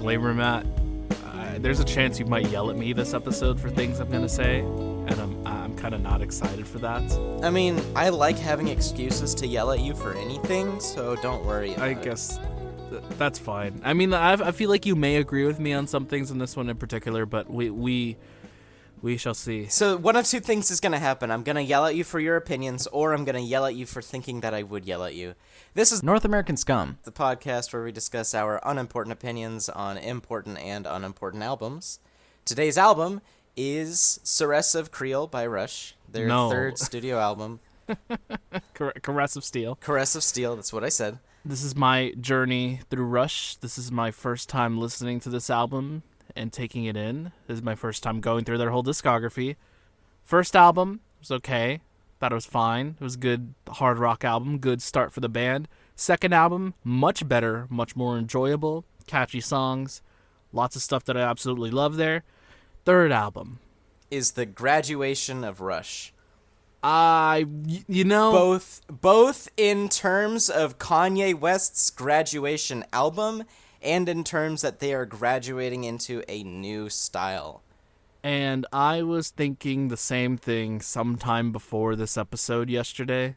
disclaimer, Matt. There's a chance you might yell at me this episode for things I'm gonna say, and I'm kind of not excited for that. I mean, I like having excuses to yell at you for anything, so don't worry about it. I guess that's fine. I mean, I feel like you may agree with me on some things in this one in particular, but we shall see. So one of two things is going to happen. I'm going to yell at you for your opinions, or I'm going to yell at you for thinking that I would yell at you. This is North American Scum, the podcast where we discuss our unimportant opinions on important and unimportant albums. Today's album is Caress of Creole by Rush, their third studio album. Caress of Steel. Caress of Steel, that's what I said. This is my journey through Rush. This is my first time listening to this album and taking it in. This is my first time going through their whole discography. First album was okay. Thought it was fine. It was a good hard rock album. Good start for the band. Second album, much better, much more enjoyable. Catchy songs. Lots of stuff that I absolutely love there. Third album is The Graduation of Rush. You know, both in terms of Kanye West's graduation album and in terms that they are graduating into a new style. And I was thinking the same thing sometime before this episode yesterday.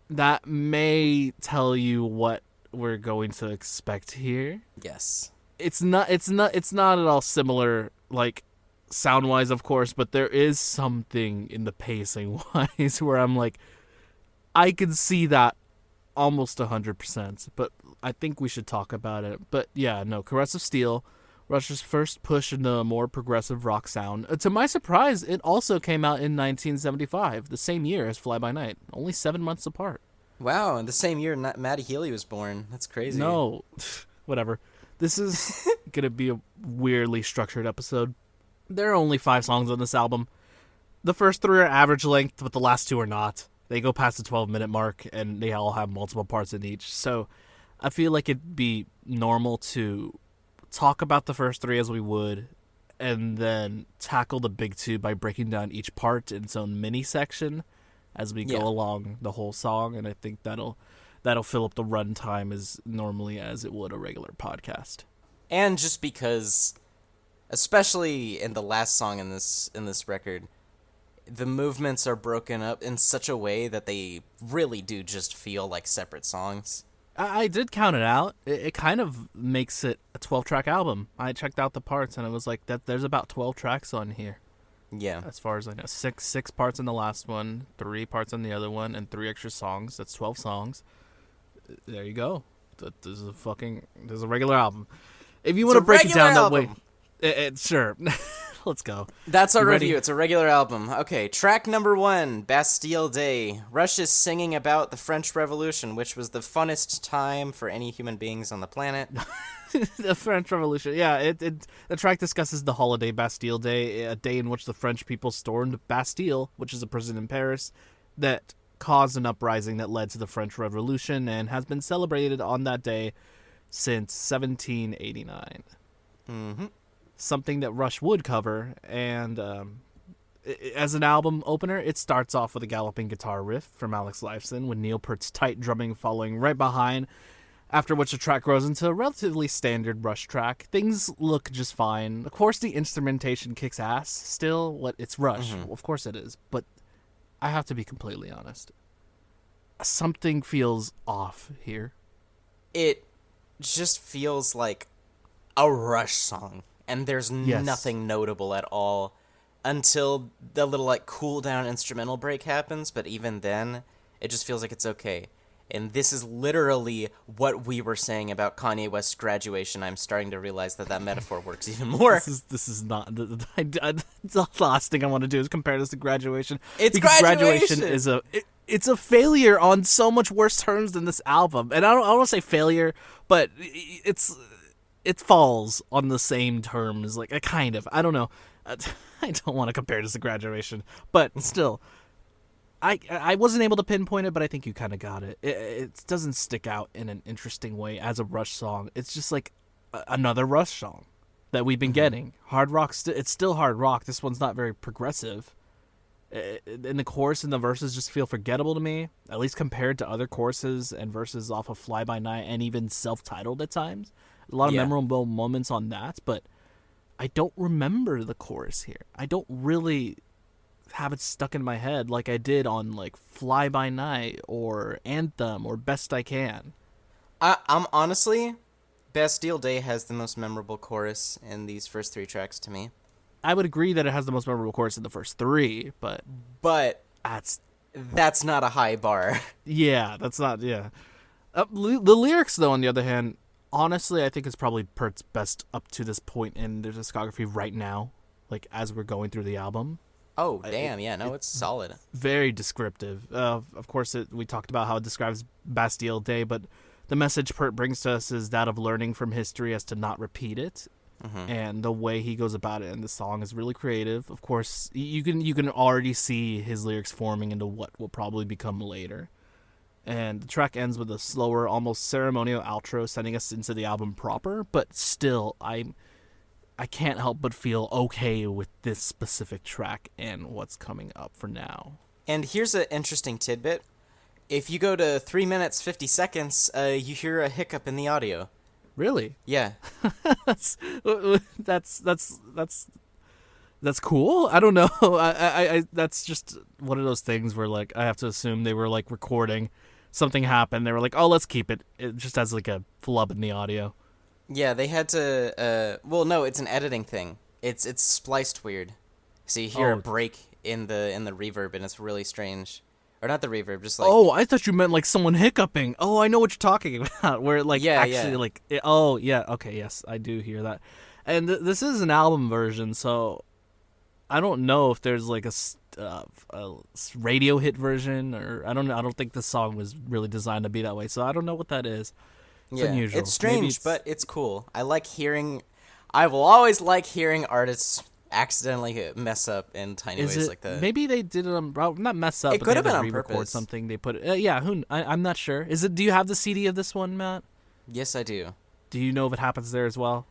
That may tell you what we're going to expect here. Yes. It's not at all similar, like, sound-wise, of course, but there is something in the pacing-wise where I'm like, I can see that almost 100%, but I think we should talk about it. But yeah, no, Caress of Steel, Rush's first push into a more progressive rock sound. To my surprise, it also came out in 1975, the same year as Fly By Night, only 7 months apart. Wow, in the same year Matty Healy was born. That's crazy. No, whatever. This is going to be a weirdly structured episode. There are only 5 songs on this album. The first 3 are average length, but the last 2 are not. They go past the 12-minute mark, and they all have multiple parts in each. So I feel like it'd be normal to talk about the first 3 as we would, and then tackle the big 2 by breaking down each part in its own mini section as we go along the whole song. And I think that'll fill up the runtime as normally as it would a regular podcast. And just because, especially in the last song in this record, the movements are broken up in such a way that they really do just feel like separate songs. I did count it out. It kind of makes it a 12-track album. I checked out the parts, and it was like that. There's about 12 tracks on here. Yeah. As far as I know. Six parts in the last one, 3 parts on the other one, and 3 extra songs. That's 12 songs. There you go. This is a regular album. If you want to break it down that way, sure. Let's go. That's our review. It's a regular album. Okay, track number 1, Bastille Day. Rush is singing about the French Revolution, which was the funnest time for any human beings on the planet. The French Revolution. Yeah, the track discusses the holiday Bastille Day, a day in which the French people stormed Bastille, which is a prison in Paris, that caused an uprising that led to the French Revolution and has been celebrated on that day since 1789. Mm-hmm. Something that Rush would cover, and as an album opener, it starts off with a galloping guitar riff from Alex Lifeson, with Neil Peart's tight drumming following right behind, after which the track grows into a relatively standard Rush track. Things look just fine. Of course, the instrumentation kicks ass. Still, it's Rush. Mm-hmm. Of course it is, but I have to be completely honest. Something feels off here. It just feels like a Rush song. And there's nothing notable at all until the little, cool down instrumental break happens. But even then, it just feels like it's okay. And this is literally what we were saying about Kanye West's graduation. I'm starting to realize that metaphor works even more. This is not... the last thing I want to do is compare this to Graduation. It's because Graduation is it's a failure on so much worse terms than this album. And I don't want to say failure, but it falls on the same terms, kind of. I don't know. I don't want to compare this to Graduation, but still, I wasn't able to pinpoint it, but I think you kind of got it. It doesn't stick out in an interesting way as a Rush song. It's just like another Rush song that we've been getting. Hard rock, it's still hard rock. This one's not very progressive. And the chorus and the verses just feel forgettable to me, at least compared to other choruses and verses off of Fly By Night and even self-titled at times. A lot of memorable moments on that, but I don't remember the chorus here. I don't really have it stuck in my head like I did on like Fly By Night or Anthem or Best I Can. I'm honestly, Bastille Day has the most memorable chorus in these first 3 tracks to me. I would agree that it has the most memorable chorus in the first 3, but that's not a high bar. Yeah, that's not. Yeah, the lyrics though, on the other hand, honestly, I think it's probably Pert's best up to this point in their discography right now. Like as we're going through the album. Oh damn! It's solid. Very descriptive. Of course, we talked about how it describes Bastille Day, but the message Pert brings to us is that of learning from history as to not repeat it. Mm-hmm. And the way he goes about it in the song is really creative. Of course, you can already see his lyrics forming into what will probably become later. And the track ends with a slower, almost ceremonial outro, sending us into the album proper. But still, I can't help but feel okay with this specific track and what's coming up for now. And here's an interesting tidbit. If you go to 3 minutes 50 seconds, you hear a hiccup in the audio. Really? Yeah. that's cool. I don't know. I that's just one of those things where like I have to assume they were like recording, something happened. They were like, oh, let's keep it. It just has like a flub in the audio. Yeah, they had to. Well, no, it's an editing thing. It's spliced weird. So you hear a break in the reverb, and it's really strange. Or not the reverb, just like... Oh, I thought you meant like someone hiccuping. Oh, I know what you're talking about. Where like like... okay, yes, I do hear that. And this is an album version, so I don't know if there's like a radio hit version, or I don't know. I don't think the song was really designed to be that way, so I don't know what that is. It's unusual. It's strange, but it's cool. I will always like hearing artists accidentally mess up in tiny ways like that. Maybe they did it on not mess up. It could have been on purpose. Something they put. I'm not sure. Is it? Do you have the CD of this one, Matt? Yes, I do. Do you know if it happens there as well?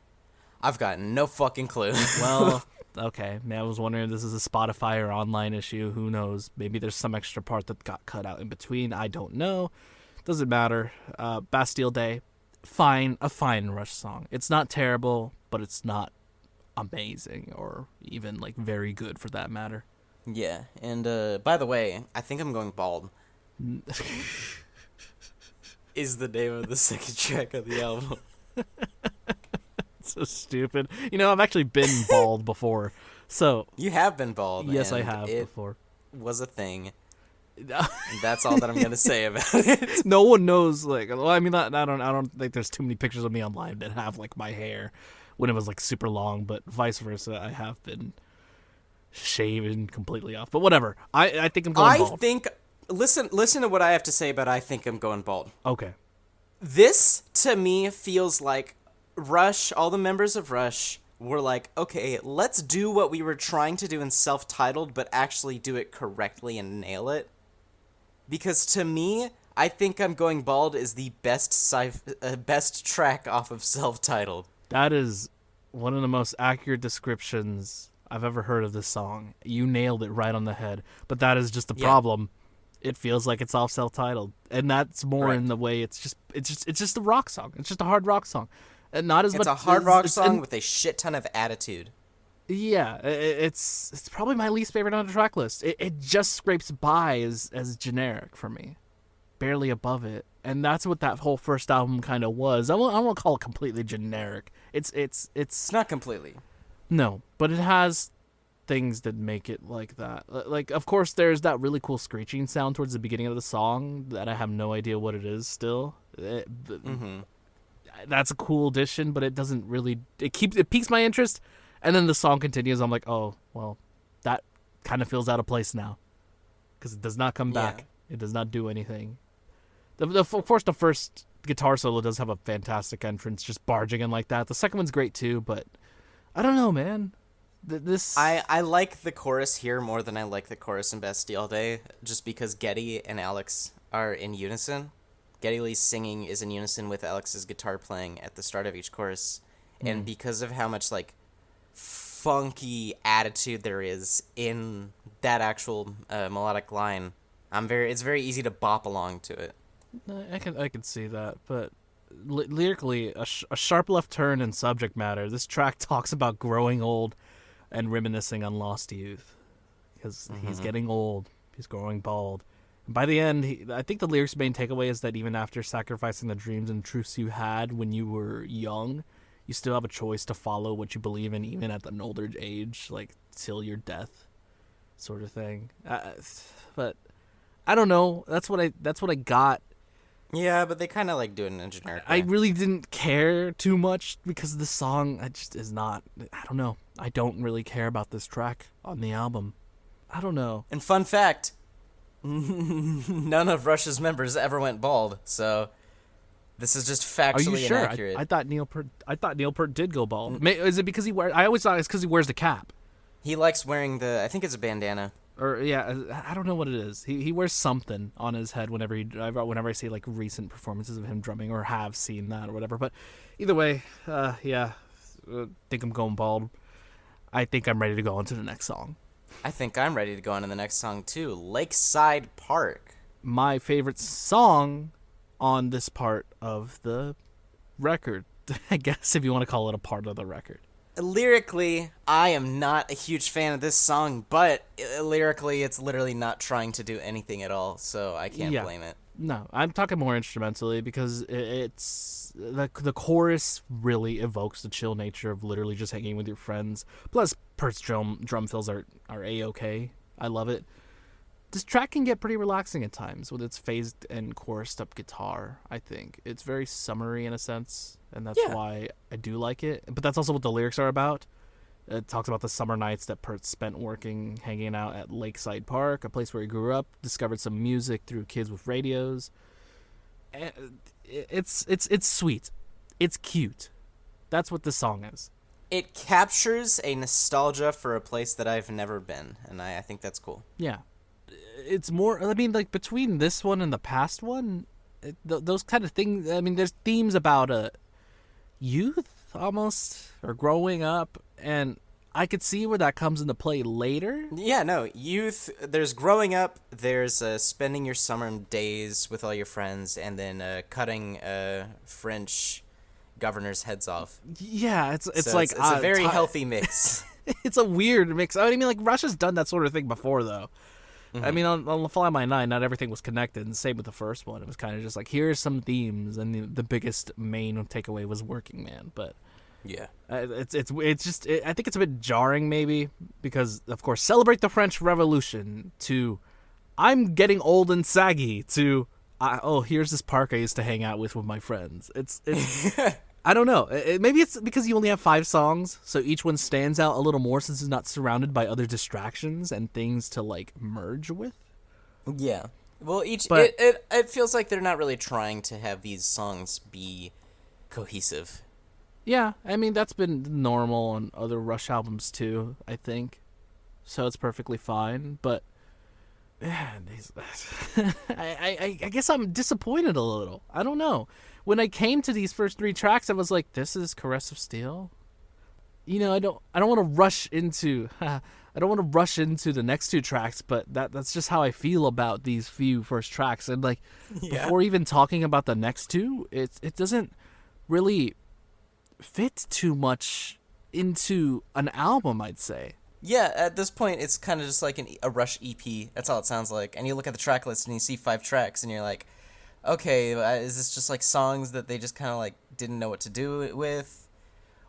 I've got no fucking clue. Well, okay. Man, I was wondering if this is a Spotify or online issue. Who knows? Maybe there's some extra part that got cut out in between. I don't know. Doesn't matter. Bastille Day, a fine Rush song. It's not terrible, but it's not amazing or even like very good for that matter. Yeah, and by the way, I think I'm going bald. Is the name of the second track of the album. So stupid. You know, I've actually been bald before. So you have been bald. Yes, I have before. Was a thing. That's all that I'm gonna say about it. No one knows. Like, well, I mean, I don't think there's too many pictures of me online that have like my hair when it was like super long, but vice versa, I have been shaven completely off. But whatever. I think I'm going bald. Listen to what I have to say about I think I'm going bald. Okay. This to me feels like Rush, all the members of Rush were like, okay, let's do what we were trying to do in Self-Titled, but actually do it correctly and nail it. Because to me, I think I'm going bald is the best track off of Self-Titled. That is one of the most accurate descriptions I've ever heard of this song. You nailed it right on the head. But that is just the problem. It feels like it's off Self-Titled, and that's more in the way it's just a rock song. It's just a hard rock song, and not as much. It's a hard rock song with a shit ton of attitude. Yeah, it's probably my least favorite on the track list. It just scrapes by as generic for me, barely above it, and that's what that whole first album kind of was. I won't call it completely generic. It's not completely. No, but it has things that make it like that. Like, of course, there's that really cool screeching sound towards the beginning of the song that I have no idea what it is still. That's a cool addition, but it doesn't really... It piques my interest, and then the song continues. I'm like, oh, well, that kind of feels out of place now. Because it does not come back. It does not do anything. Of course, the first guitar solo does have a fantastic entrance, just barging in like that. The second one's great, too, but I don't know, man. I like the chorus here more than I like the chorus in Bastille Day, just because Geddy and Alex are in unison. Geddy Lee's singing is in unison with Alex's guitar playing at the start of each chorus, and because of how much like funky attitude there is in that actual melodic line, it's very easy to bop along to it. I can see that, but lyrically, a sharp left turn in subject matter. This track talks about growing old and reminiscing on lost youth. Because he's getting old. He's growing bald. And by the end, I think the lyrics' main takeaway is that even after sacrificing the dreams and truths you had when you were young, you still have a choice to follow what you believe in, even at an older age, like till your death, sort of thing. But I don't know. That's what I got. Yeah, but they kind of like do it in a generic way. I really didn't care too much because the song just is not. I don't know. I don't really care about this track on the album. I don't know. And fun fact, none of Rush's members ever went bald, so this is just factually Are you sure? inaccurate. I thought Neil Peart did go bald. Is it because he wears? I always thought it's because he wears the cap. He likes wearing I think it's a bandana. Or yeah, I don't know what it is. He wears something on his head whenever I see like recent performances of him drumming or have seen that or whatever. But either way, think I'm going bald. I think I'm ready to go on to the next song. I think I'm ready to go on to the next song too. Lakeside Park. My favorite song on this part of the record, I guess, if you want to call it a part of the record. Lyrically, I am not a huge fan of this song, but lyrically, it's literally not trying to do anything at all, so I can't blame it. No, I'm talking more instrumentally because it's the chorus really evokes the chill nature of literally just hanging with your friends. Plus, Pert's drum fills are A-okay. I love it. This track can get pretty relaxing at times with its phased and chorused up guitar, I think. It's very summery in a sense, and that's why I do like it. But that's also what the lyrics are about. It talks about the summer nights that Pert spent hanging out at Lakeside Park, a place where he grew up, discovered some music through kids with radios. It's sweet. It's cute. That's what this song is. It captures a nostalgia for a place that I've never been, and I think that's cool. Yeah. It's more, I mean, like, between this one and the past one, those kind of things, I mean, there's themes about youth, almost, or growing up, and I could see where that comes into play later. Yeah, no, youth, there's growing up, there's spending your summer days with all your friends, and then cutting French governors' heads off. Yeah, it's so like... It's a very healthy mix. It's a weird mix. I mean, like, Russia's done that sort of thing before, though. Mm-hmm. I mean, on Fly My Nine, not everything was connected, and same with the first one. It was kind of just like, here's some themes, and the biggest main takeaway was Working Man. But yeah, it's just I think it's a bit jarring maybe because of course Celebrate the French Revolution to I'm getting old and saggy to here's this park I used to hang out with my friends. It's I don't know. Maybe it's because you only have 5 songs, so each one stands out a little more since it's not surrounded by other distractions and things to, like, merge with. Yeah. Well, it feels like they're not really trying to have these songs be cohesive. Yeah, I mean, that's been normal on other Rush albums, too, I think. So it's perfectly fine, but... Man, I guess I'm disappointed a little. I don't know. When I came to these first 3 tracks, I was like, "This is Caress of Steel." You know, I don't want to rush into the next 2 tracks, but that's just how I feel about these few first tracks. And like, before even talking about the next 2, it doesn't really fit too much into an album, I'd say. Yeah, at this point, it's kind of just like a Rush EP. That's all it sounds like. And you look at the track list and you see 5 tracks, and you're like, okay, is this just like songs that they just kind of like didn't know what to do with?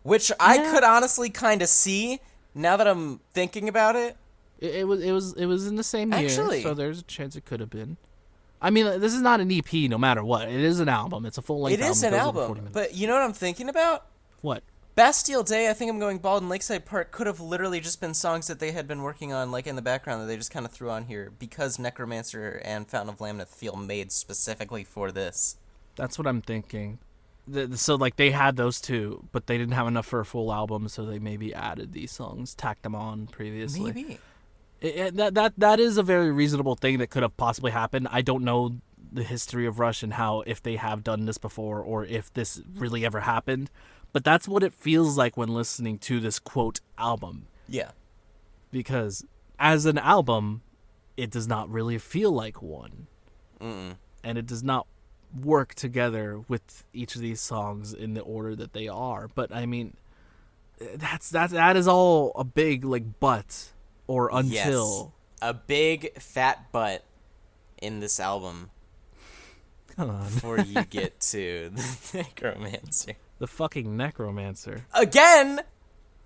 Which I could honestly kind of see now that I'm thinking about it. It was in the same year, actually, so there's a chance it could have been. I mean, this is not an EP, no matter what. It is an album. It's a full-length album. It is an album, but you know what I'm thinking about? What? Bastille Day, I think I'm going bald, and Lakeside Park could have literally just been songs that they had been working on, like, in the background that they just kind of threw on here because Necromancer and Fountain of Lamneth feel made specifically for this. That's what I'm thinking. So, like, they had those 2, but they didn't have enough for a full album, so they maybe added these songs, tacked them on previously. Maybe. That is a very reasonable thing that could have possibly happened. I don't know the history of Rush and how, if they have done this before or if this really ever happened. But that's what it feels like when listening to this, quote, album. Yeah. Because as an album, it does not really feel like one. Mm-mm. And it does not work together with each of these songs in the order that they are. But I mean, that is all a big like but or until. Yes, a big fat butt in this album. Come on. Before you get to the Necromancer. The fucking Necromancer. Again,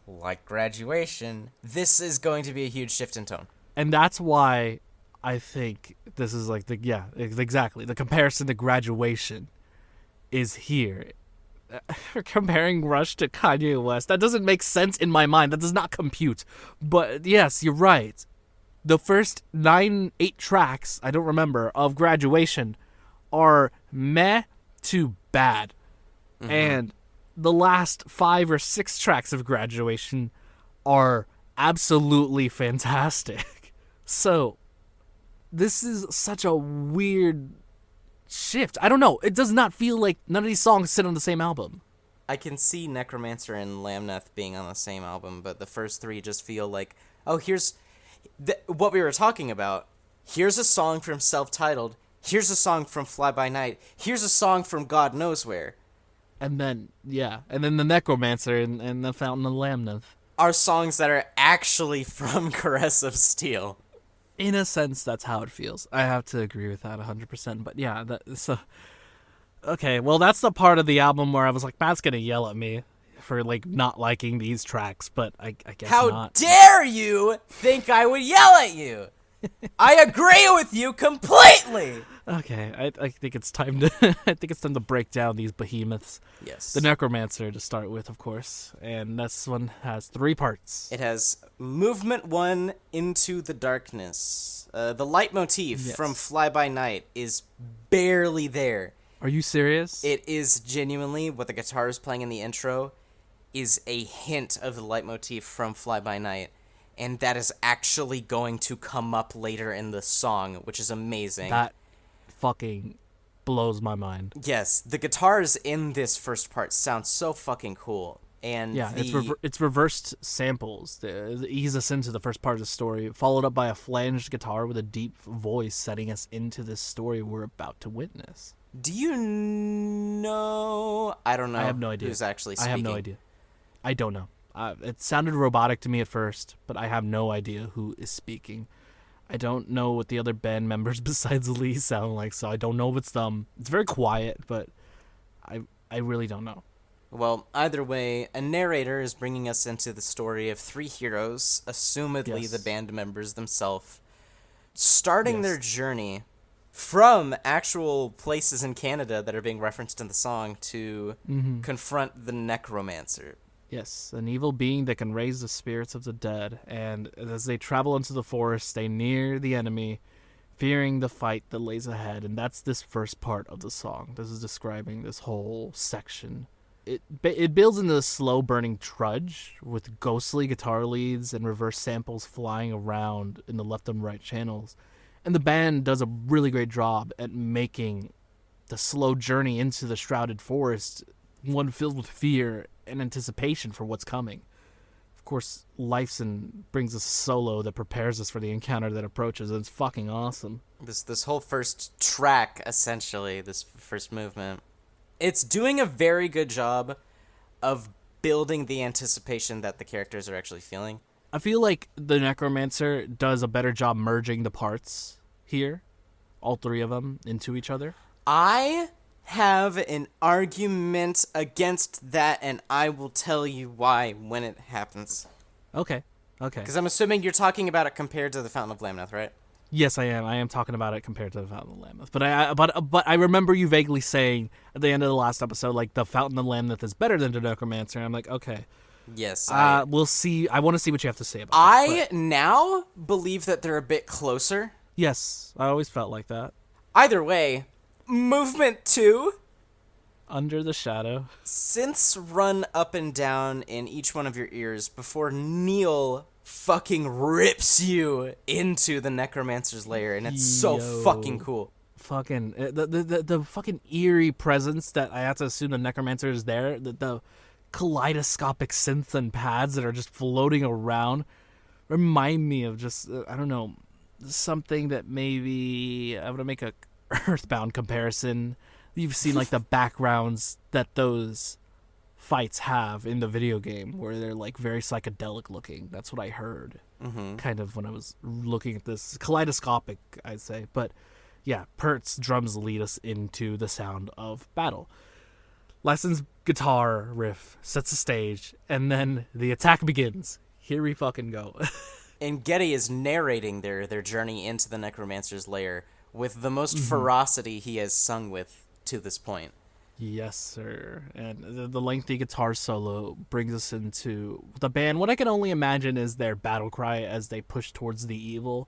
like Graduation, this is going to be a huge shift in tone. And that's why I think this is like exactly. The comparison to Graduation is here. Comparing Rush to Kanye West, that doesn't make sense in my mind. That does not compute. But yes, you're right. The first 8 tracks, I don't remember, of Graduation are meh to bad. Mm-hmm. And the last 5 or 6 tracks of Graduation are absolutely fantastic. So, this is such a weird shift. I don't know. It does not feel like none of these songs sit on the same album. I can see Necromancer and Lamneth being on the same album, but the first 3 just feel like, oh, here's what we were talking about. Here's a song from Self-Titled. Here's a song from Fly By Night. Here's a song from God Knows Where. And then the Necromancer and the Fountain of Lamneth are songs that are actually from Caress of Steel. In a sense, that's how it feels. I have to agree with that 100%. But yeah, okay, well, that's the part of the album where I was like, Matt's gonna yell at me for like not liking these tracks, but I guess how not. How dare you think I would yell at you? I agree with you completely. Okay, I think it's time to break down these behemoths. Yes. The Necromancer to start with, of course, and this one has 3 parts. It has Movement 1, Into the Darkness. The leitmotif from Fly By Night is barely there. Are you serious? It is genuinely, what the guitar is playing in the intro is a hint of the leitmotif from Fly By Night. And that is actually going to come up later in the song, which is amazing. That fucking blows my mind. Yes, the guitars in this first part sound so fucking cool. And yeah, it's reversed samples that ease us into the first part of the story, followed up by a flanged guitar with a deep voice setting us into this story we're about to witness. Do you know? I don't know. I have no idea. Who's actually speaking? I have no idea. I don't know. It sounded robotic to me at first, but I have no idea who is speaking. I don't know what the other band members besides Lee sound like, so I don't know if it's them. It's very quiet, but I really don't know. Well, either way, a narrator is bringing us into the story of 3 heroes, assumedly the band members themselves, starting their journey from actual places in Canada that are being referenced in the song to confront the Necromancer. Yes, an evil being that can raise the spirits of the dead, and as they travel into the forest, they near the enemy, fearing the fight that lays ahead, and that's this first part of the song. This is describing this whole section. It builds into a slow-burning trudge with ghostly guitar leads and reverse samples flying around in the left and right channels, and the band does a really great job at making the slow journey into the shrouded forest one filled with fear and anticipation for what's coming. Of course, Lifeson brings us a solo that prepares us for the encounter that approaches, and it's fucking awesome. This whole first track, essentially, this first movement, it's doing a very good job of building the anticipation that the characters are actually feeling. I feel like the Necromancer does a better job merging the parts here, all 3 of them, into each other. I have an argument against that, and I will tell you why when it happens. Okay. Because I'm assuming you're talking about it compared to the Fountain of Lamneth, right? Yes, I am. I am talking about it compared to the Fountain of Lamneth. But I remember you vaguely saying at the end of the last episode, like, the Fountain of Lamneth is better than the Necromancer. And I'm like, okay. Yes. We'll see. I want to see what you have to say about that. I now believe that they're a bit closer. Yes, I always felt like that. Either way, Movement 2, Under the Shadow. Synths run up and down in each one of your ears before Neil fucking rips you into the Necromancer's lair, and it's so fucking cool. Fucking the fucking eerie presence that I have to assume the Necromancer is there. The kaleidoscopic synths and pads that are just floating around remind me of just I don't know, something that maybe I'm gonna make a Earthbound comparison. you've seen like the backgrounds that those fights have in the video game where they're like very psychedelic looking. That's what I heard kind of when I was looking at this. Kaleidoscopic, I'd say. But yeah, Pert's drums lead us into the sound of battle. Lesson's guitar riff sets the stage, and then the attack begins. Here we fucking go. And Getty is narrating their journey into the Necromancer's lair with the most ferocity he has sung with to this point. Yes, sir. And the lengthy guitar solo brings us into the band. What I can only imagine is their battle cry as they push towards the evil.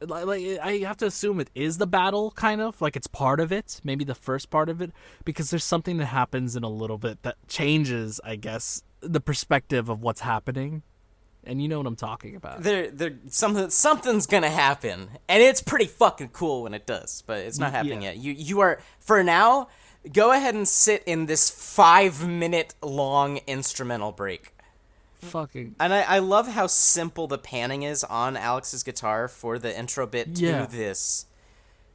Like I have to assume it is the battle, kind of. Like it's part of it, maybe the first part of it, because there's something that happens in a little bit that changes, I guess, the perspective of what's happening. And you know what I'm talking about. Something's gonna happen, and it's pretty fucking cool when it does, but it's not happening yet. You are, for now, go ahead and sit in this 5-minute long instrumental break. Fucking. And I love how simple the panning is on Alex's guitar for the intro bit to this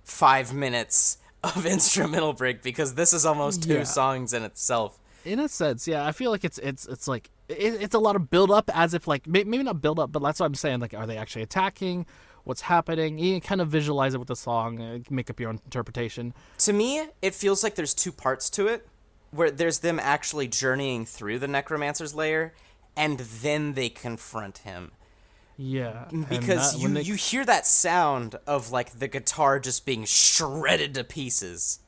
5 minutes of instrumental break, because this is almost 2 songs in itself. In a sense, yeah. I feel like it's like it's a lot of build up, as if like maybe not build up, but that's what I'm saying. Like, are they actually attacking? What's happening? You can kind of visualize it with the song, make up your own interpretation. To me, it feels like there's 2 parts to it, where there's them actually journeying through the Necromancer's lair, and then they confront him. Yeah. Because you hear that sound of, like, the guitar just being shredded to pieces.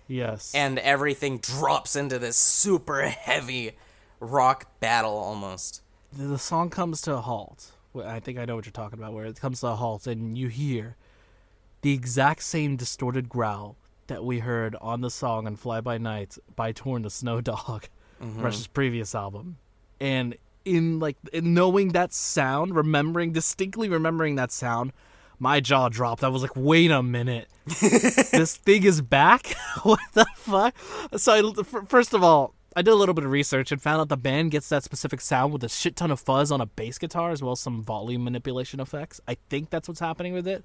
Yes. And everything drops into this super heavy rock battle almost. The song comes to a halt. I think I know what you're talking about, where it comes to a halt, and you hear the exact same distorted growl that we heard on the song on Fly By Night by Torn the Snow Dog, Rush's previous album. And in knowing that sound, distinctly remembering that sound, my jaw dropped. I was like, wait a minute. This thing is back? What the fuck? So, first of all, I did a little bit of research and found out the band gets that specific sound with a shit ton of fuzz on a bass guitar, as well as some volume manipulation effects. I think that's what's happening with it.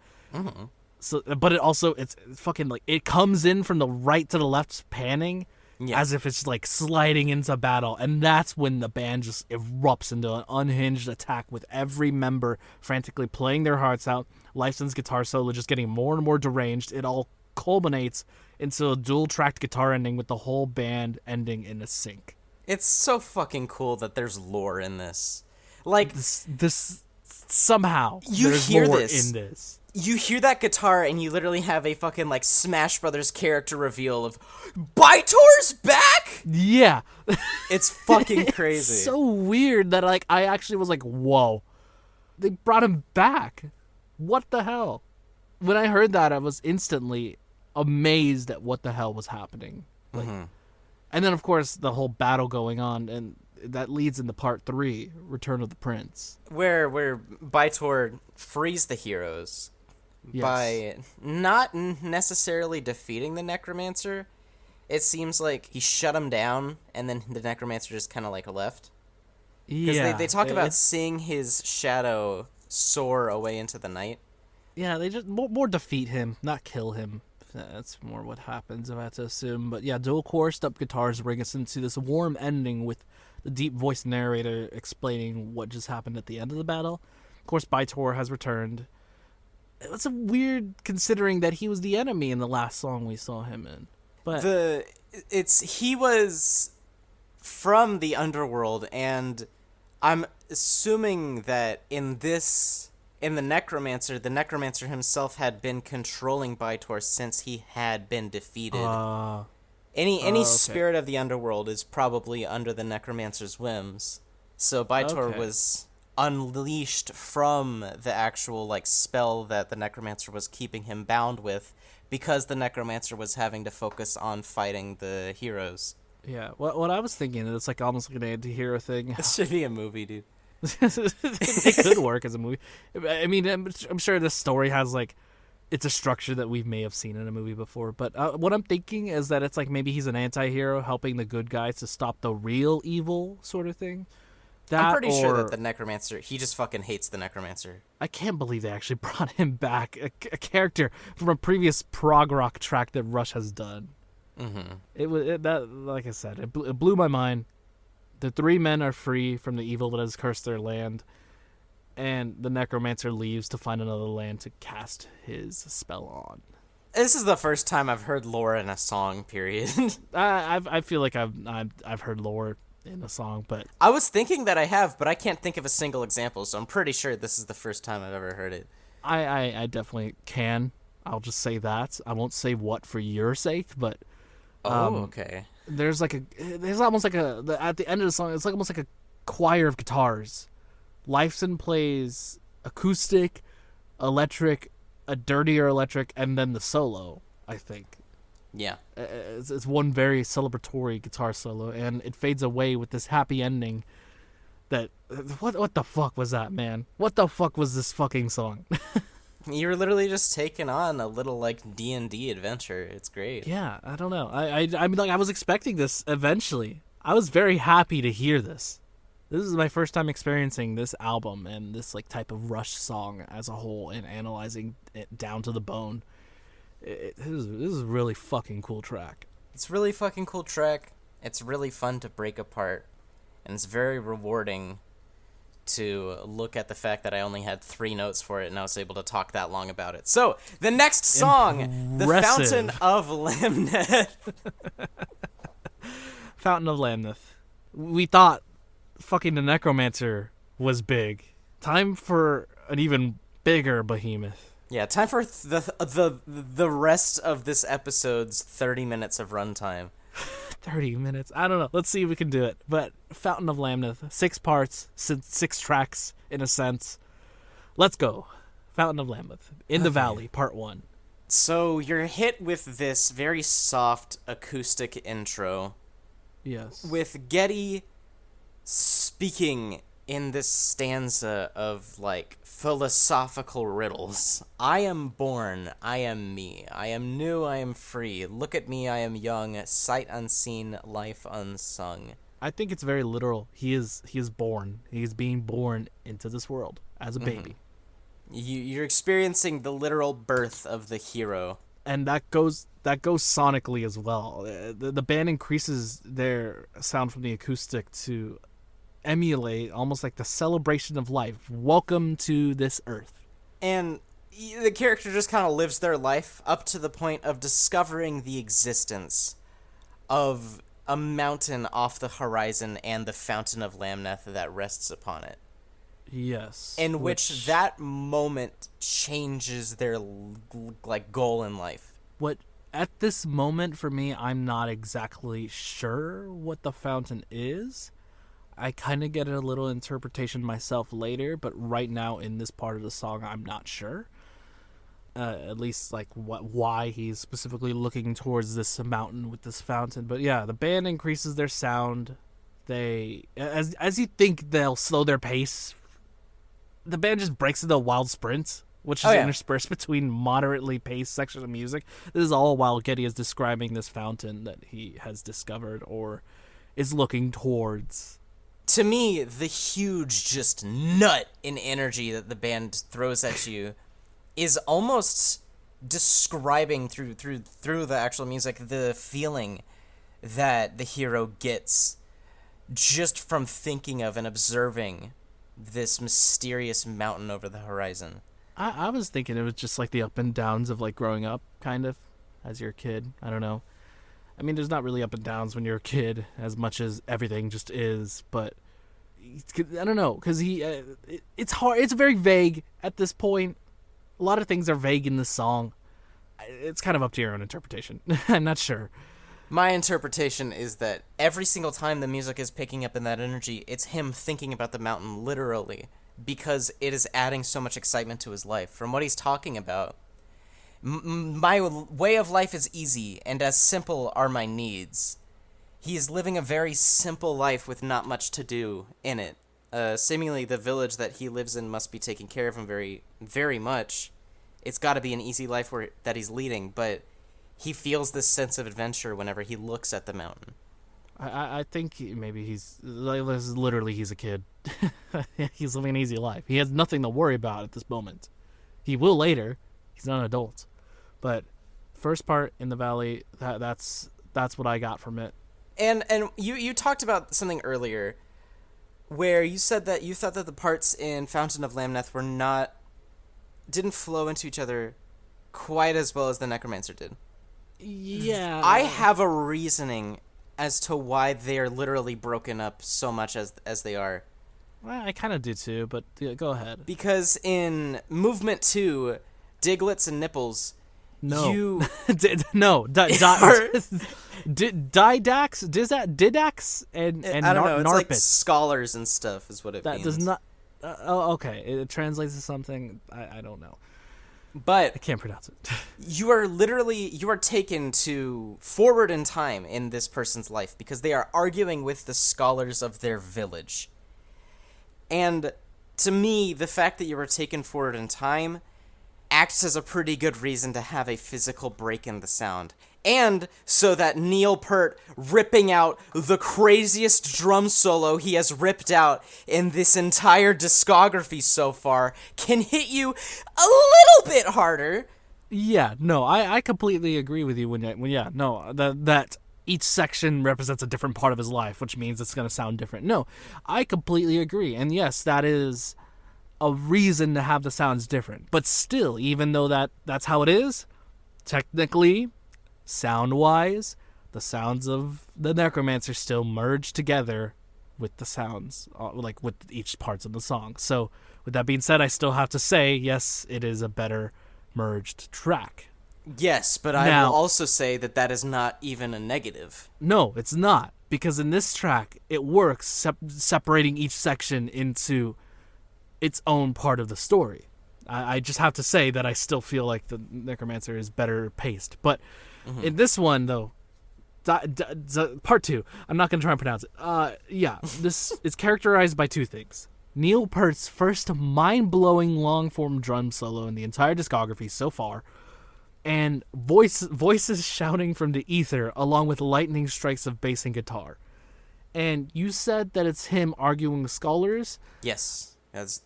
So, but it's fucking like, it comes in from the right to the left panning, as if it's like sliding into battle, and that's when the band just erupts into an unhinged attack with every member frantically playing their hearts out. Lyson's guitar solo just getting more and more deranged. It all culminates into a dual-tracked guitar ending with the whole band ending in a sync. It's so fucking cool that there's lore in this. Like, this somehow you there's hear lore this in this. You hear that guitar and you literally have a fucking like Smash Brothers character reveal of Bytor's back. Yeah, it's fucking crazy. It's so weird that like I actually was like, whoa, they brought him back. What the hell? When I heard that, I was instantly amazed at what the hell was happening. Like, and then of course the whole battle going on, and that leads into part 3, Return of the Prince, where Bytor frees the heroes. Yes. By not necessarily defeating the Necromancer. It seems like he shut him down, and then the Necromancer just kind of like left. Because they talk about seeing his shadow soar away into the night. Yeah, they just more defeat him, not kill him. That's more what happens, I have to assume. But yeah, dual chorused up guitars bring us into this warm ending with the deep voiced narrator explaining what just happened at the end of the battle. Of course, Bytor has returned. It's weird considering that he was the enemy in the last song we saw him in. But he was from the underworld, and I'm assuming that in the Necromancer himself had been controlling Bytor since he had been defeated. Any spirit of the underworld is probably under the Necromancer's whims. So Bytor was unleashed from the actual like spell that the Necromancer was keeping him bound with, because the Necromancer was having to focus on fighting the heroes. Yeah, what I was thinking, it's like almost like an anti-hero thing. This should be a movie, dude. It could work as a movie. I mean, I'm sure this story has like, it's a structure that we may have seen in a movie before. But what I'm thinking is that it's like maybe he's an anti-hero helping the good guys to stop the real evil sort of thing. I'm pretty sure that the Necromancer, he just fucking hates the Necromancer. I can't believe they actually brought him back, a character from a previous prog rock track that Rush has done. That, like I said, it blew my mind. The three men are free from the evil that has cursed their land, and the Necromancer leaves to find another land to cast his spell on. This is the first time I've heard lore in a song, period. I feel like I've heard lore in a song, but I was thinking that I have, but I can't think of a single example, so I'm pretty sure this is the first time I've ever heard it. I definitely can. I'll just say that. I won't say what for your sake, but okay. There's almost like at the end of the song, it's like almost like a choir of guitars. Lifeson plays acoustic, electric, a dirtier electric, and then the solo, I think. Yeah. It's one very celebratory guitar solo, and it fades away with this happy ending. That what the fuck was that, man? What the fuck was this fucking song? You were literally just taking on a little like D&D adventure. It's great. Yeah, I don't know. I mean, like, I was expecting this eventually. I was very happy to hear this. This is my first time experiencing this album and this like type of Rush song as a whole, and analyzing it down to the bone. This is a really fucking cool track. It's really fucking cool track. It's really fun to break apart, and it's very rewarding to look at the fact that I only had 3 notes for it and I was able to talk that long about it. So, the next song, The Fountain of Lamneth. Fountain of Lamneth. We thought fucking the Necromancer was big. Time for an even bigger behemoth. Yeah, time for the rest of this episode's 30 minutes of runtime. 30 minutes. I don't know. Let's see if we can do it. But Fountain of Lamneth, 6 parts, 6 tracks in a sense. Let's go. Fountain of Lamneth, In the Valley, Part 1. So you're hit with this very soft acoustic intro. Yes. With Getty speaking in this stanza of like philosophical riddles. I am born, I am me. I am new, I am free. Look at me, I am young. Sight unseen, life unsung. I think it's very literal. He is born. He is being born into this world as a baby. You're experiencing the literal birth of the hero. And that goes sonically as well. The band increases their sound from the acoustic to emulate almost like the celebration of life. Welcome to this earth. And the character just kind of lives their life up to the point of discovering the existence of a mountain off the horizon and the Fountain of Lamneth that rests upon it. Yes. In which that moment changes their like goal in life. What at this moment for me, I'm not exactly sure what the fountain is. I kind of get a little interpretation myself later, but right now in this part of the song, I'm not sure. At least like why he's specifically looking towards this mountain with this fountain. But yeah, the band increases their sound. They as you think they'll slow their pace, the band just breaks into a wild sprint, which is interspersed between moderately paced sections of music. This is all while Getty is describing this fountain that he has discovered or is looking towards. To me, the huge just nut in energy that the band throws at you is almost describing through the actual music the feeling that the hero gets just from thinking of and observing this mysterious mountain over the horizon. I was thinking it was just like the up and downs of like growing up, kind of, as you're a kid. I don't know. I mean, there's not really up and downs when you're a kid as much as everything just is, but I don't know, because it's hard. It's very vague at this point. A lot of things are vague in this song. It's kind of up to your own interpretation. I'm not sure. My interpretation is that every single time the music is picking up in that energy, it's him thinking about the mountain literally, because it is adding so much excitement to his life. From what he's talking about, my way of life is easy, and as simple are my needs. He is living a very simple life with not much to do in it. Seemingly the village that he lives in must be taking care of him very, very much. It's got to be an easy life that he's leading, but he feels this sense of adventure whenever he looks at the mountain. I think maybe he's a kid. He's living an easy life. He has nothing to worry about at this moment. He will later. He's not an adult. But first part in the valley, that's That's what I got from it. And you talked about something earlier where you said that you thought that the parts in Fountain of Lamneth didn't flow into each other quite as well as the Necromancer did. Yeah. I have a reasoning as to why they're literally broken up so much as they are. Well, I kind of do too, but go ahead. Because in Movement 2, Diglets and Nipples, no. you... no. Didacts and I don't know, it's Narpets. like scholars and stuff is what it means. That does not... okay, it translates to something, I don't know. But I can't pronounce it. you are taken to forward in time in this person's life because they are arguing with the scholars of their village. And to me, the fact that you were taken forward in time acts as a pretty good reason to have a physical break in the sound. And so that Neil Peart ripping out the craziest drum solo he has ripped out in this entire discography so far can hit you a little bit harder. Yeah, no, I completely agree with you that each section represents a different part of his life, which means it's going to sound different. No, I completely agree. And yes, that is a reason to have the sounds different. But still, even though that's how it is, technically, sound-wise, the sounds of the Necromancer still merge together with the sounds, like with each parts of the song. So, with that being said, I still have to say, yes, it is a better merged track. Yes, but I will also say that is not even a negative. No, it's not. Because in this track, it works separating each section into its own part of the story. I just have to say that I still feel like the Necromancer is better paced. But in this one, though, part 2, I'm not going to try and pronounce it. This is characterized by 2 things. Neil Peart's first mind-blowing long-form drum solo in the entire discography so far, and voices shouting from the ether along with lightning strikes of bass and guitar. And you said that it's him arguing with scholars? Yes,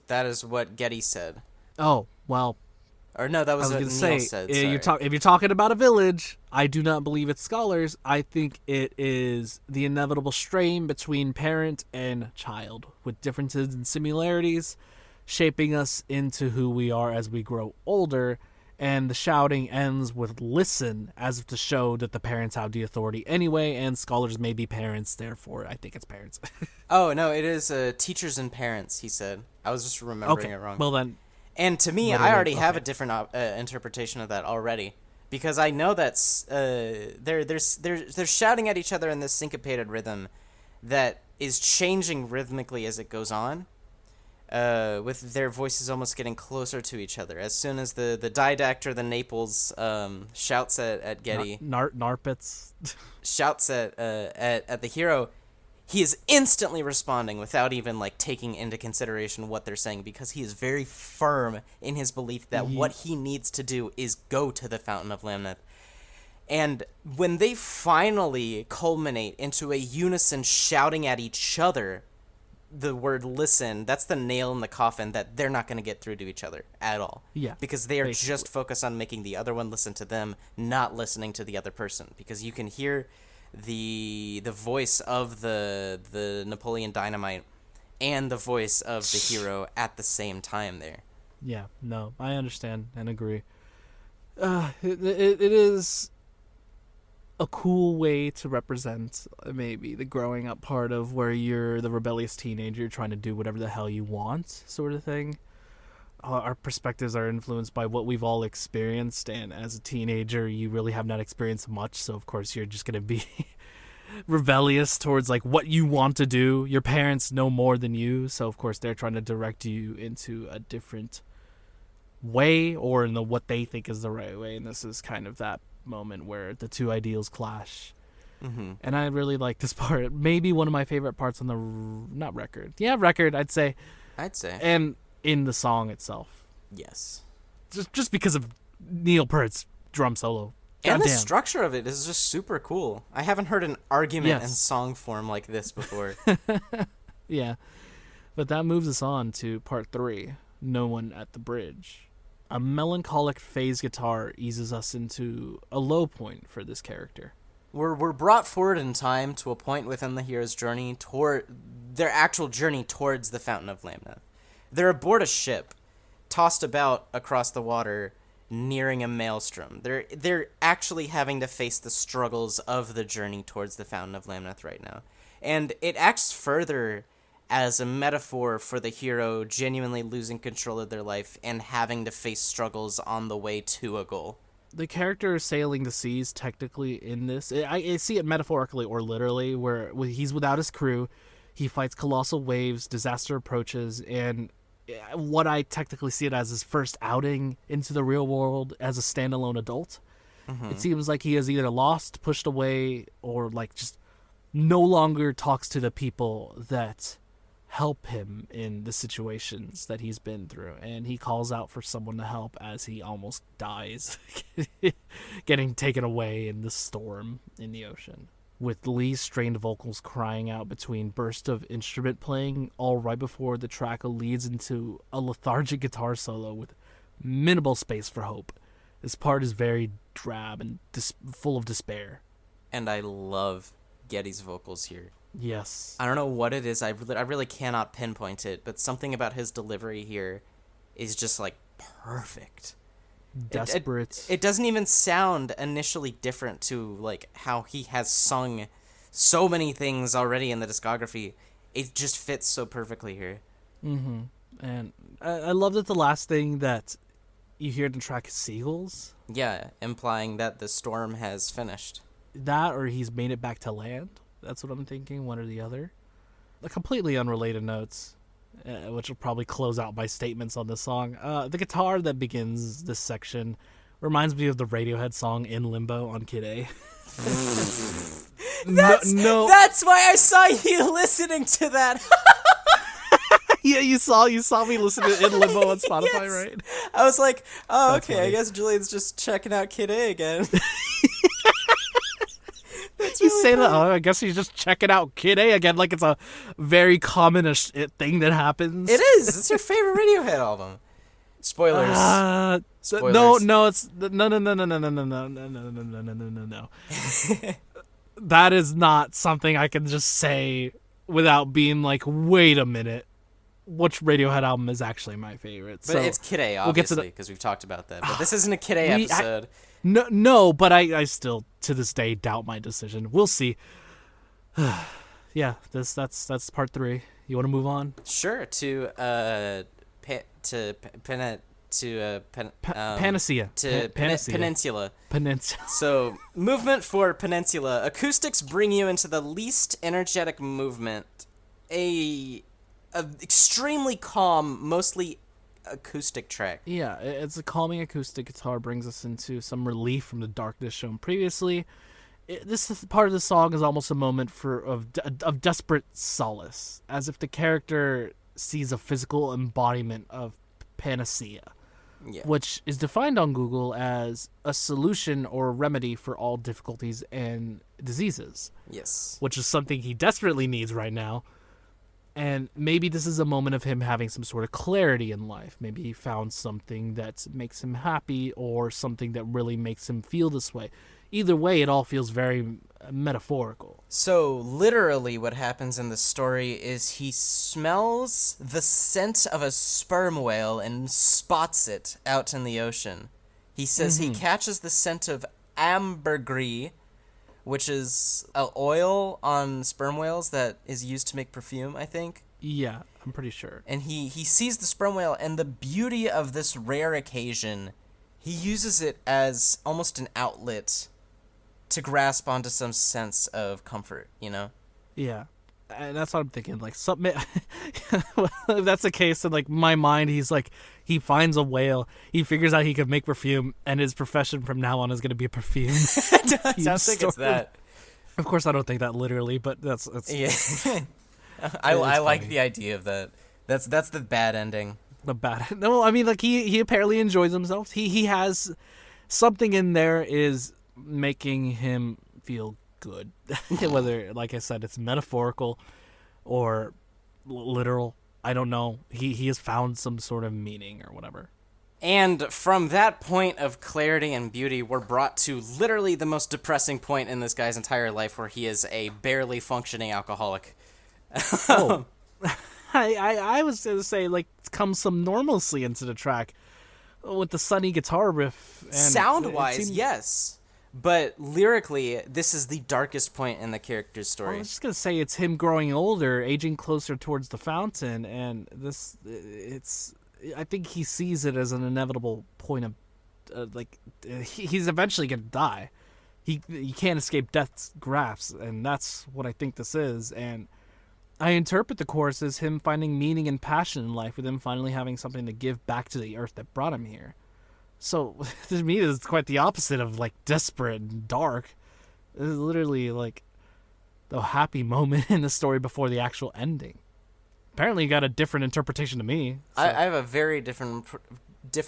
that is what Getty said. Oh, well... Or no, that was what Neil said. If you're talking about a village, I do not believe it's scholars. I think it is the inevitable strain between parent and child, with differences and similarities shaping us into who we are as we grow older. And the shouting ends with listen, as if to show that the parents have the authority anyway, and scholars may be parents, therefore I think it's parents. Oh, no, it is teachers and parents, he said. I was just remembering it wrong. Well then... And to me, I already have a different interpretation of that already, because I know that's they're shouting at each other in this syncopated rhythm that is changing rhythmically as it goes on, with their voices almost getting closer to each other. As soon as the Didact or the Naples shouts at Getty, Narpets shouts at the hero, he is instantly responding without even taking into consideration what they're saying, because he is very firm in his belief that what he needs to do is go to the Fountain of Lamneth. And when they finally culminate into a unison shouting at each other the word listen, that's the nail in the coffin that they're not going to get through to each other at all. Yeah. Because they are just focused on making the other one listen to them, not listening to the other person. Because you can hear the voice of the Napoleon Dynamite and the voice of the hero at the same time there. Yeah, no, I understand and agree. It is a cool way to represent maybe the growing up part of where you're the rebellious teenager trying to do whatever the hell you want sort of thing. Our perspectives are influenced by what we've all experienced, and as a teenager you really have not experienced much, so of course you're just going to be rebellious towards what you want to do. Your parents know more than you, so of course they're trying to direct you into a different way, or in what they think is the right way, and this is kind of that moment where the two ideals clash. And I really like this part. Maybe one of my favorite parts on the record, I'd say, and in the song itself. Yes. Just because of Neil Peart's drum solo. And the structure of it is just super cool. I haven't heard an argument in song form like this before. Yeah. But that moves us on to part 3, No One at the Bridge. A melancholic phase guitar eases us into a low point for this character. We're brought forward in time to a point within the hero's journey toward their actual journey towards the Fountain of Lamneth. They're aboard a ship, tossed about across the water, nearing a maelstrom. They're actually having to face the struggles of the journey towards the Fountain of Lamneth right now. And it acts further as a metaphor for the hero genuinely losing control of their life and having to face struggles on the way to a goal. The character sailing the seas, technically, in this, I see it metaphorically or literally, where he's without his crew, he fights colossal waves, disaster approaches, and what I technically see it as his first outing into the real world as a standalone adult. Mm-hmm. It seems like he is either lost, pushed away, or like just no longer talks to the people that help him in the situations that he's been through, and he calls out for someone to help as he almost dies getting taken away in the storm in the ocean, with Lee's strained vocals crying out between bursts of instrument playing all right before the track leads into a lethargic guitar solo with minimal space for hope. This part is very drab and full of despair, and I love Geddy's vocals here. Yes. I don't know what it is. I really cannot pinpoint it, but something about his delivery here is just, like, perfect. Desperate. It doesn't even sound initially different to, like, how he has sung so many things already in the discography. It just fits so perfectly here. Mm-hmm. And I love that the last thing that you hear in the track is seagulls. Yeah, implying that the storm has finished. That, or he's made it back to land. That's what I'm thinking, one or the other. The completely unrelated notes, which will probably close out my statements on this song. The guitar that begins this section reminds me of the Radiohead song In Limbo on Kid A. That's why I saw you listening to that. Yeah, you saw me listen to In Limbo on Spotify, yes. Right? I was like, oh, that's okay, funny. I guess Julian's just checking out Kid A again. You really say that, I guess he's just checking out Kid A again, like it's a very common-ish thing that happens. It is. It's your favorite Radiohead album. Spoilers. Spoilers. No, it's no. That is not something I can just say without being like, wait a minute, which Radiohead album is actually my favorite? But it's Kid A, obviously, because we've talked about that. But this isn't a Kid A episode. No, but I still, to this day, doubt my decision. We'll see. Yeah, that's part 3. You want to move on? Sure. Panacea. Peninsula. Peninsula. So, movement for Peninsula. Acoustics bring you into the least energetic movement. A extremely calm, mostly acoustic track. Yeah, it's a calming acoustic guitar, brings us into some relief from the darkness shown previously. This part of the song is almost a moment of desperate solace, as if the character sees a physical embodiment of Panacea, which is defined on Google as a solution or remedy for all difficulties and diseases. Yes. Which is something he desperately needs right now. And maybe this is a moment of him having some sort of clarity in life. Maybe he found something that makes him happy or something that really makes him feel this way. Either way, it all feels very metaphorical. So, literally what happens in the story is he smells the scent of a sperm whale and spots it out in the ocean. He says he catches the scent of ambergris, which is an oil on sperm whales that is used to make perfume, I think. Yeah, I'm pretty sure. And he sees the sperm whale, and the beauty of this rare occasion, he uses it as almost an outlet to grasp onto some sense of comfort, you know? Yeah. And that's what I'm thinking. Like, something. Well, if that's the case, in like my mind, he's like, he finds a whale, he figures out he can make perfume, and his profession from now on is going to be a perfume. I don't think it's that. Of course, I don't think that literally, but that's yeah. I like the idea of that. That's the bad ending. The bad. No, I mean, like he apparently enjoys himself. He has something in there is making him feel good. Whether, like I said, it's metaphorical or literal, I don't know. He has found some sort of meaning or whatever. And from that point of clarity and beauty, we're brought to literally the most depressing point in this guy's entire life, where he is a barely functioning alcoholic. Oh. I was going to say, like, come some normalcy into the track with the sunny guitar riff. And sound-wise, yes. But lyrically, this is the darkest point in the character's story. I was just going to say, it's him growing older, aging closer towards the fountain, and I think he sees it as an inevitable point of, he's eventually going to die. He can't escape death's grasp, and that's what I think this is. And I interpret the chorus as him finding meaning and passion in life, with him finally having something to give back to the earth that brought him here. So, to me, it's quite the opposite of, like, desperate and dark. It's literally, like, the happy moment in the story before the actual ending. Apparently, you got a different interpretation to me. So. I have a very different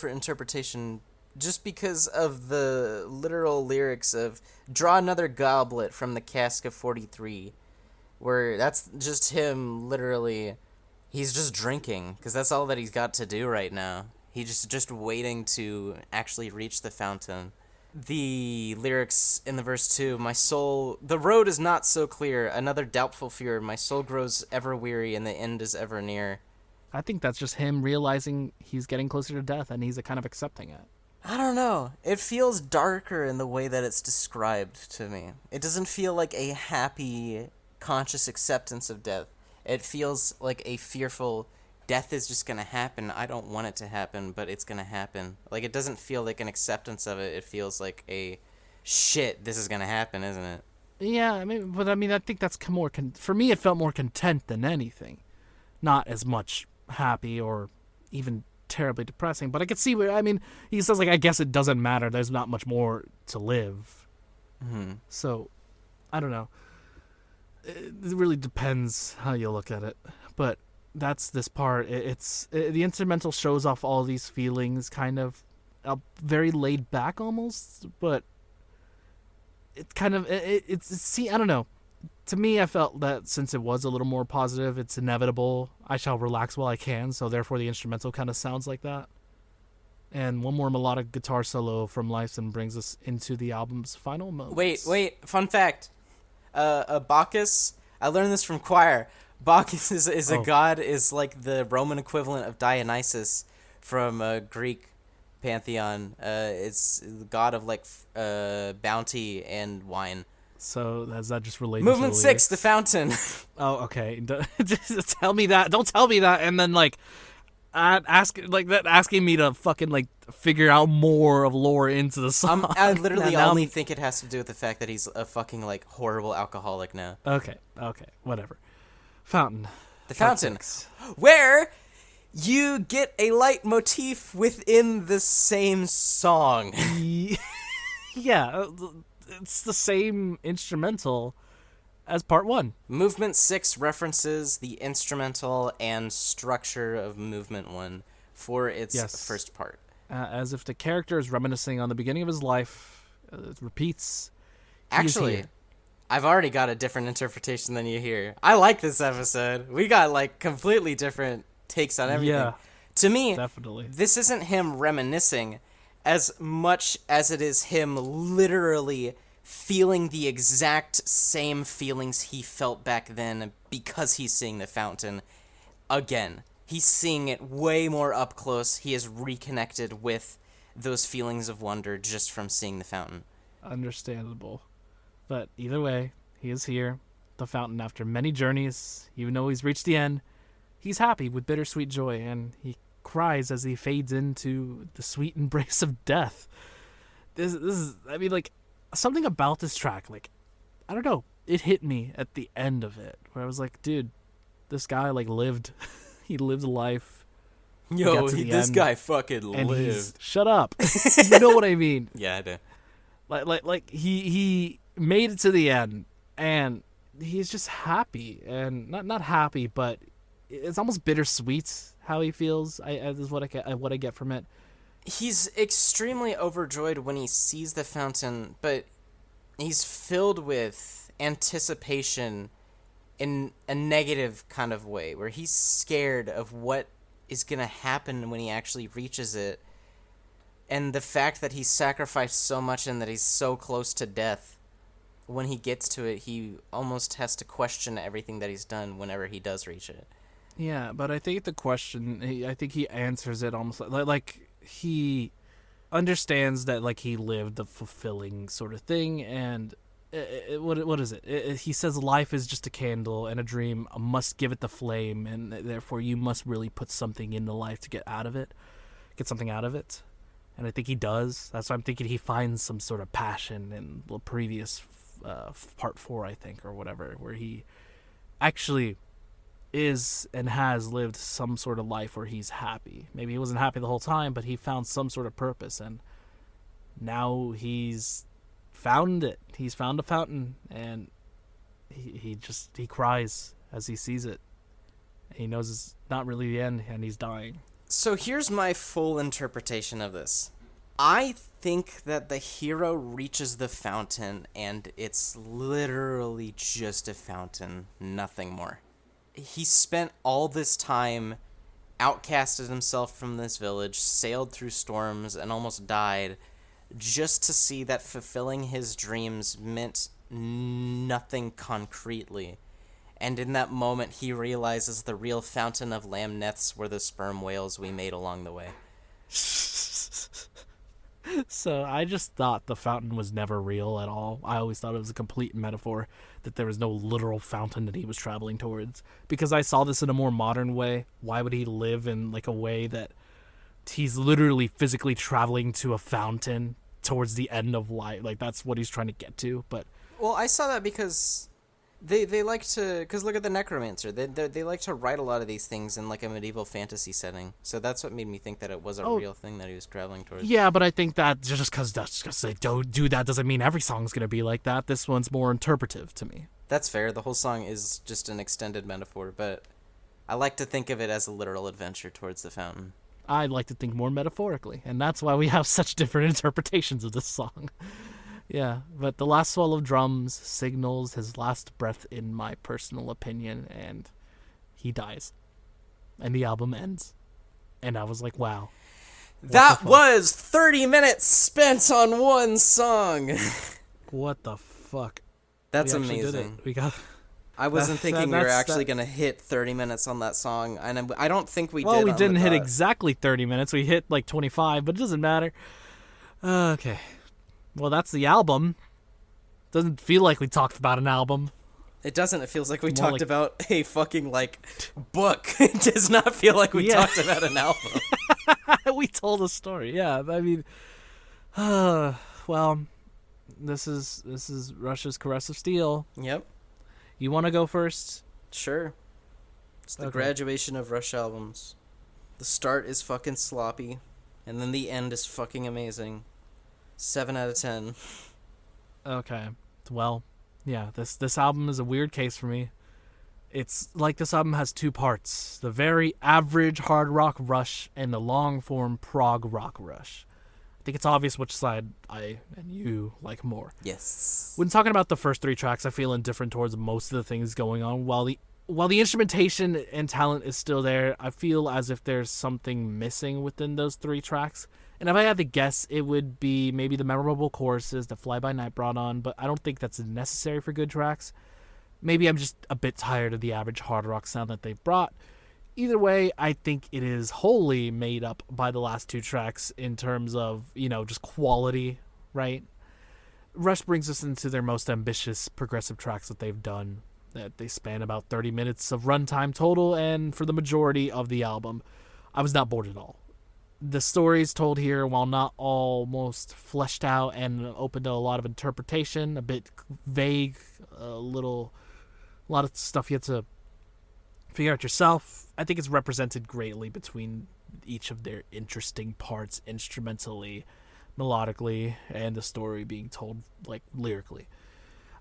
interpretation, just because of the literal lyrics of "Draw another goblet from the cask of 43," where that's just him literally. He's just drinking because that's all that he's got to do right now. He's just waiting to actually reach the fountain. The lyrics in the verse 2, my soul, the road is not so clear, another doubtful fear, my soul grows ever weary and the end is ever near. I think that's just him realizing he's getting closer to death and he's kind of accepting it. I don't know. It feels darker in the way that it's described to me. It doesn't feel like a happy, conscious acceptance of death. It feels like a fearful, death is just gonna happen. I don't want it to happen, but it's gonna happen. Like, it doesn't feel like an acceptance of it. It feels like a, shit, this is gonna happen, isn't it? Yeah, I think that's more for me. It felt more content than anything, not as much happy or even terribly depressing. But I could see where he says, like, I guess it doesn't matter. There's not much more to live. Mm-hmm. So, I don't know. It really depends how you look at it, but. That's this part. The instrumental shows off all these feelings, kind of very laid back almost, but it's kind of see, I don't know. To me, I felt that since it was a little more positive, it's inevitable. I shall relax while I can, so therefore the instrumental kind of sounds like that. And one more melodic guitar solo from Lyson brings us into the album's final moments. Wait! Fun fact: Bacchus. I learned this from choir. Bacchus is a god, is like the Roman equivalent of Dionysus from Greek pantheon. It's the god of like bounty and wine. So is that just related? Movement to 6, the fountain. Oh, okay. Just tell me that. Don't tell me that, and then like asking me to fucking like figure out more of lore into the song. I literally only think it has to do with the fact that he's a fucking like horrible alcoholic now. Okay, whatever. Fountain. The fountain, where you get a leitmotif within the same song. Yeah, it's the same instrumental as part 1. Movement 6 references the instrumental and structure of movement 1 for its first part. As if the character is reminiscing on the beginning of his life. It repeats. Actually, I've already got a different interpretation than you hear. I like this episode. We got like completely different takes on everything. Yeah, to me, definitely. This isn't him reminiscing as much as it is him literally feeling the exact same feelings he felt back then because he's seeing the fountain again. He's seeing it way more up close. He is reconnected with those feelings of wonder just from seeing the fountain. Understandable. But either way, he is here, the fountain, after many journeys. Even though he's reached the end, he's happy with bittersweet joy, and he cries as he fades into the sweet embrace of death. This is, something about this track, like, I don't know, it hit me at the end of it, where I was like, dude, this guy, like, lived. He lived a life. Yo, this guy fucking lived. Shut up. You know what I mean? Yeah, I do. Like he made it to the end, and he's just happy, and not happy, but it's almost bittersweet how he feels. Is what I get from it. He's extremely overjoyed when he sees the fountain, but he's filled with anticipation in a negative kind of way, where he's scared of what is gonna happen when he actually reaches it, And the fact that he sacrificed so much and that he's so close to death, when he gets to it, he almost has to question everything that he's done whenever he does reach it. Yeah, but I think the question, I think he answers it almost like he understands that like he lived a fulfilling sort of thing, and what is it? He says life is just a candle, and a dream must give it the flame, and therefore you must really put something into life to get something out of it. And I think he does. That's why I'm thinking he finds some sort of passion in the previous part 4, I think, or whatever, where he actually is and has lived some sort of life where he's happy. Maybe he wasn't happy the whole time, but he found some sort of purpose, and now he's found it. He's found a fountain, and he cries as he sees it. He knows it's not really the end, and he's dying. So here's my full interpretation of this. I think that the hero reaches the fountain, and it's literally just a fountain, nothing more. He spent all this time, outcasted himself from this village, sailed through storms, and almost died, just to see that fulfilling his dreams meant nothing concretely. And in that moment, he realizes the real Fountain of Lamneths were the sperm whales we made along the way. So I just thought the fountain was never real at all. I always thought it was a complete metaphor, that there was no literal fountain that he was traveling towards. Because I saw this in a more modern way. Why would he live in like a way that he's literally physically traveling to a fountain towards the end of life? Like that's what he's trying to get to. But well, I saw that because they like to, because look at the Necromancer. They like to write a lot of these things in like a medieval fantasy setting. So that's what made me think that it was a real thing that he was traveling towards. Yeah, but I think that just because they don't do that doesn't mean every song's going to be like that. This one's more interpretive to me. That's fair. The whole song is just an extended metaphor, but I like to think of it as a literal adventure towards the fountain. I like to think more metaphorically, and that's why we have such different interpretations of this song. Yeah, but the last swell of drums signals his last breath, in my personal opinion, and he dies. And the album ends. And I was like, wow. That was 30 minutes spent on one song. What the fuck? That's amazing. I wasn't thinking we were actually going to hit 30 minutes on that song, and I don't think we did. Well, we didn't hit exactly 30 minutes. We hit like 25, but it doesn't matter. Okay. Well, that's the album. Doesn't feel like we talked about an album. It doesn't. It feels like we talked about a fucking, book. It does not feel like we talked about an album. We told a story. Yeah, I mean, well, this is Rush's Caress of Steel. Yep. You want to go first? Sure. It's the graduation of Rush albums. The start is fucking sloppy, and then the end is fucking amazing. 7 out of 10. Okay. Well, yeah, this album is a weird case for me. It's like this album has two parts. The very average hard rock Rush and the long-form prog rock Rush. I think it's obvious which side I and you like more. Yes. When talking about the first 3 tracks, I feel indifferent towards most of the things going on. While the instrumentation and talent is still there, I feel as if there's something missing within those 3 tracks. And if I had to guess, it would be maybe the memorable choruses that Fly By Night brought on, but I don't think that's necessary for good tracks. Maybe I'm just a bit tired of the average hard rock sound that they've brought. Either way, I think it is wholly made up by the last 2 tracks in terms of, just quality, right? Rush brings us into their most ambitious progressive tracks that they've done. That they span about 30 minutes of runtime total, and for the majority of the album, I was not bored at all. The stories told here, while not almost fleshed out and open to a lot of interpretation, a bit vague, a lot of stuff you have to figure out yourself. I think it's represented greatly between each of their interesting parts, instrumentally, melodically, and the story being told lyrically.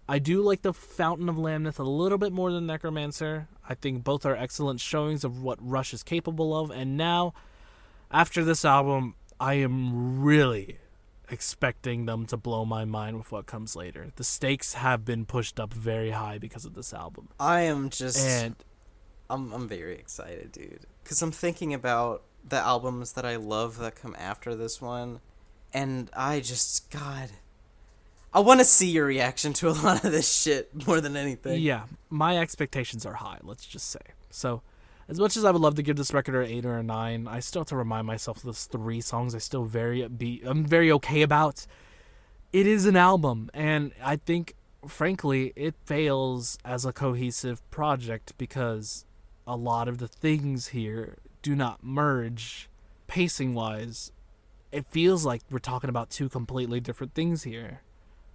I do like the Fountain of Lamneth a little bit more than Necromancer. I think both are excellent showings of what Rush is capable of, and now, after this album, I am really expecting them to blow my mind with what comes later. The stakes have been pushed up very high because of this album. I am just... I'm very excited, dude. Because I'm thinking about the albums that I love that come after this one, And God, I want to see your reaction to a lot of this shit more than anything. Yeah, my expectations are high, let's just say. So, as much as I would love to give this record an 8 or a 9, I still have to remind myself of those 3 songs I'm very okay about. It is an album, and I think, frankly, it fails as a cohesive project because a lot of the things here do not merge pacing-wise. It feels like we're talking about 2 completely different things here.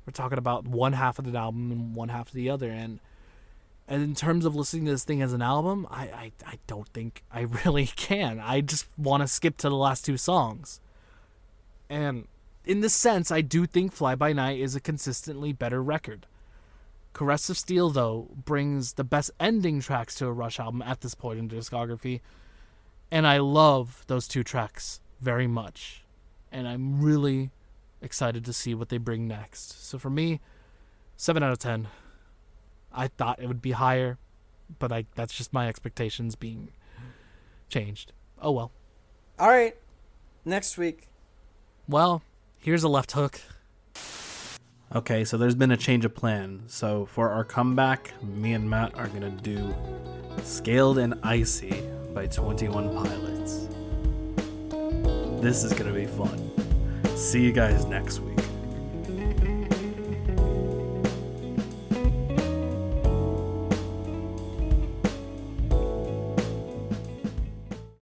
We're talking about one half of the album and one half of the other, and in terms of listening to this thing as an album, I don't think I really can. I just want to skip to the last 2 songs. And in this sense, I do think Fly By Night is a consistently better record. Caress of Steel, though, brings the best ending tracks to a Rush album at this point in the discography, and I love those 2 tracks very much. And I'm really excited to see what they bring next. So for me, 7 out of 10. I thought it would be higher, but that's just my expectations being changed. Oh well. All right. Next week. Well, here's a left hook. Okay, so there's been a change of plan. So for our comeback, me and Matt are going to do Scaled and Icy by 21 Pilots. This is going to be fun. See you guys next week.